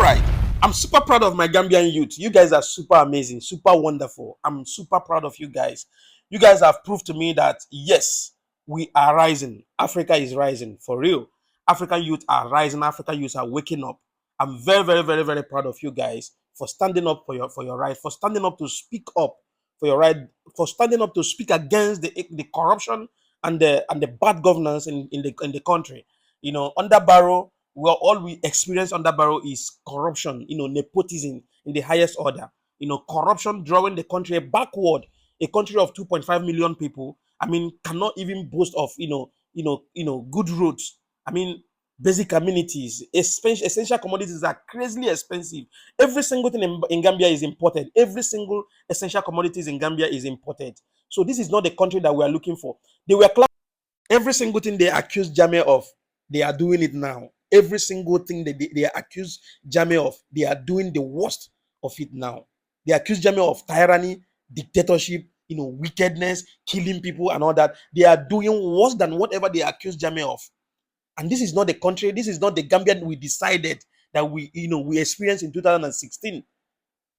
All right. I'm super proud of my Gambian youth. You guys are super amazing, super wonderful. I'm super proud of you guys. You guys have proved to me that yes, we are rising. Africa is rising for real. African youth are rising. African youth are waking up. I'm very, very, very, very proud of you guys for standing up for your right, for standing up to speak up for your right, for standing up to speak against the corruption and the bad governance in the country. Under Barrow, well, all we experience under Barrow is corruption, nepotism in the highest order, corruption drawing the country backward, a country of 2.5 million people. I mean, cannot even boast of, good roads. I mean, basic amenities, essential commodities are crazily expensive. Every single thing in Gambia is imported. Every single essential commodities in Gambia is imported. So this is not the country that we are looking for. They were every single thing they accuse Jame of, they are doing it now. Every single thing they accuse Jame of, they are doing the worst of it now. They accuse Jame of tyranny, dictatorship, wickedness, killing people and all that. They are doing worse than whatever they accuse Jame of. And this is not the country, this is not the Gambian we decided that we experienced in 2016.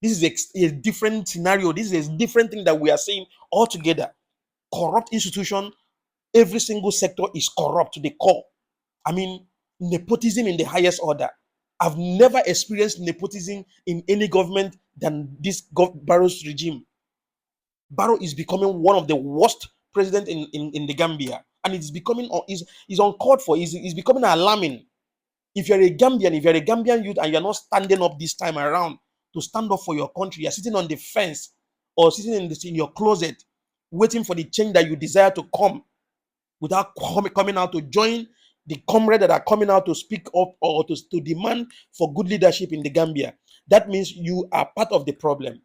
This is a different scenario. This is a different thing that we are seeing altogether. Corrupt institution, every single sector is corrupt to the core. I mean, nepotism in the highest order. I've never experienced nepotism in any government than this Barrow's regime. Barrow is becoming one of the worst presidents in the Gambia, and it's becoming is uncalled for. Is becoming alarming. If you're a Gambian youth, and you're not standing up this time around to stand up for your country, you're sitting on the fence or sitting in your closet, waiting for the change that you desire to come, without coming out to join the comrades that are coming out to speak up or to demand for good leadership in the Gambia. That means you are part of the problem.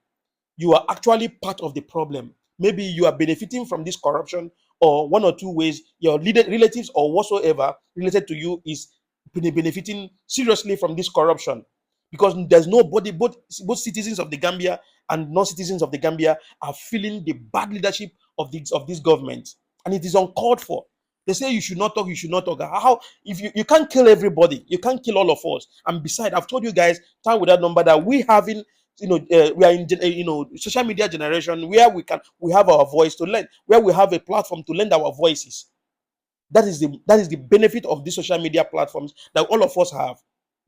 You are actually part of the problem. Maybe you are benefiting from this corruption, or one or two ways your relatives or whatsoever related to you is benefiting seriously from this corruption, because there's nobody, both citizens of the Gambia and non-citizens of the Gambia are feeling the bad leadership of this government, and it is uncalled for. They say you should not talk, you should not talk. How? If you can't kill everybody, you can't kill all of us. And besides, I've told you guys time with that number that we having, we are in social media generation where we have our voice to lend, where we have a platform to lend our voices. That is the benefit of these social media platforms that all of us have.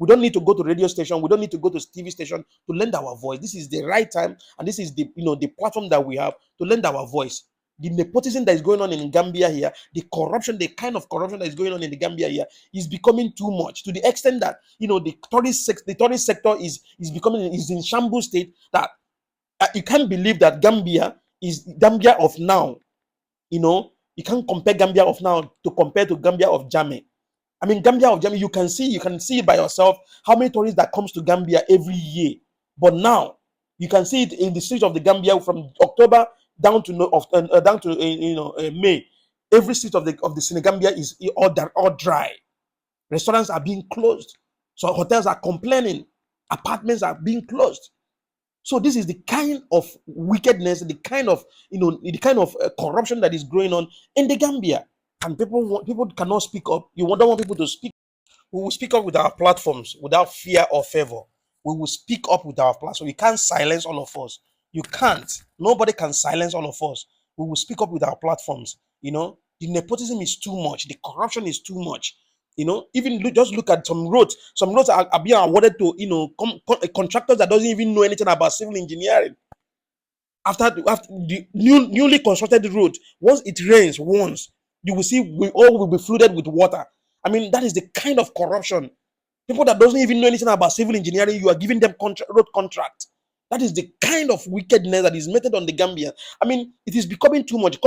We don't need to go to radio station, we don't need to go to TV station to lend our voice. This is the right time, and this is the platform that we have to lend our voice. The nepotism that is going on in Gambia here, the kind of corruption that is going on in the Gambia here is becoming too much, to the extent that the tourist sector is in shambles state, that you can't believe that Gambia is Gambia of now. You can't compare Gambia of now to Gambia of Jame. I mean, Gambia of Jame, you can see it by yourself how many tourists that comes to Gambia every year. But now you can see it in the streets of the Gambia from October down to May. Every street of the Senegambia is all dry. Restaurants are being closed. So hotels are complaining. Apartments are being closed. So this is the kind of wickedness, the kind of corruption that is going on in the Gambia, and people cannot speak up. You don't want people to speak. We will speak up with our platforms without fear or favor. We will speak up with our platform. We can't silence all of us. You can't. Nobody can silence all of us. We will speak up with our platforms. The nepotism is too much. The corruption is too much. Even just look at some roads. Some roads are being awarded to contractors that doesn't even know anything about civil engineering. After the newly constructed road, once it rains once, you will see we all will be flooded with water. I mean, that is the kind of corruption. People that doesn't even know anything about civil engineering, you are giving them road contract. That is the kind of wickedness that is meted on the Gambia. I mean, it is becoming too much.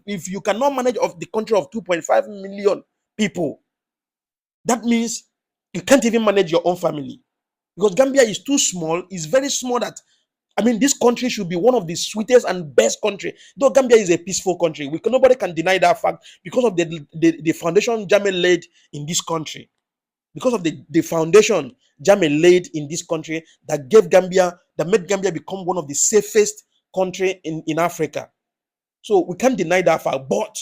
If you cannot manage the country of 2.5 million people, that means you can't even manage your own family, because Gambia is too small. It's very small. This country should be one of the sweetest and best country. Though Gambia is a peaceful country, nobody can deny that fact, because of the foundation Jammeh laid in this country. Because of the foundation Jammeh laid in this country that made Gambia become one of the safest country in Africa. So we can't deny that fact. But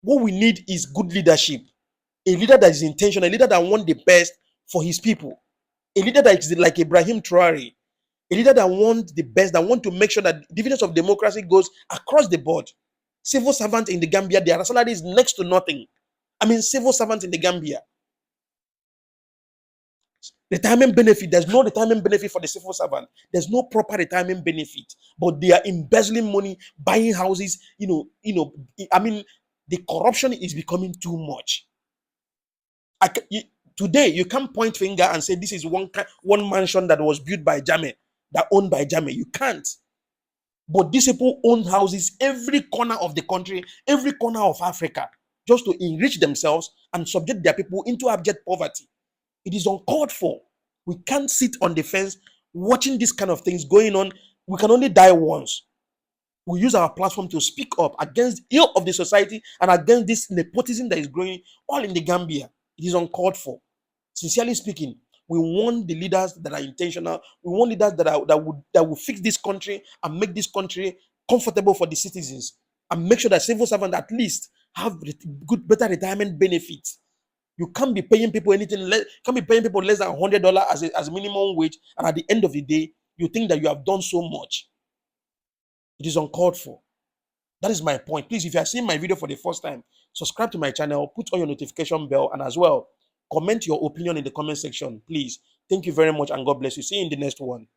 what we need is good leadership. A leader that is intentional, a leader that wants the best for his people. A leader that is like Ibrahim Traore, a leader that wants the best, that want to make sure that dividends of democracy goes across the board. Civil servants in the Gambia, their salary is next to nothing. I mean, civil servants in the Gambia. Retirement benefit, there's no retirement benefit for the civil servant. There's no proper retirement benefit. But they are embezzling money, buying houses. I mean, the corruption is becoming too much. Today, you can't point finger and say this is one mansion that was built by Jame, that owned by Jame. You can't. But these people own houses every corner of the country, every corner of Africa, just to enrich themselves and subject their people into abject poverty. It is uncalled for. We can't sit on the fence watching this kind of things going on. We can only die once. We use our platform to speak up against ill of the society and against this nepotism that is growing all in the Gambia. It is uncalled for. Sincerely speaking, we want the leaders that are intentional. We want leaders that will fix this country and make this country comfortable for the citizens, and make sure that civil servants at least have better retirement benefits. You can't be paying people anything less. Can't be paying people less than $100 as a minimum wage, and at the end of the day, you think that you have done so much. It is uncalled for. That is my point. Please, if you are seeing my video for the first time, subscribe to my channel, put on your notification bell, and as well, comment your opinion in the comment section, please. Thank you very much, and God bless you. See you in the next one.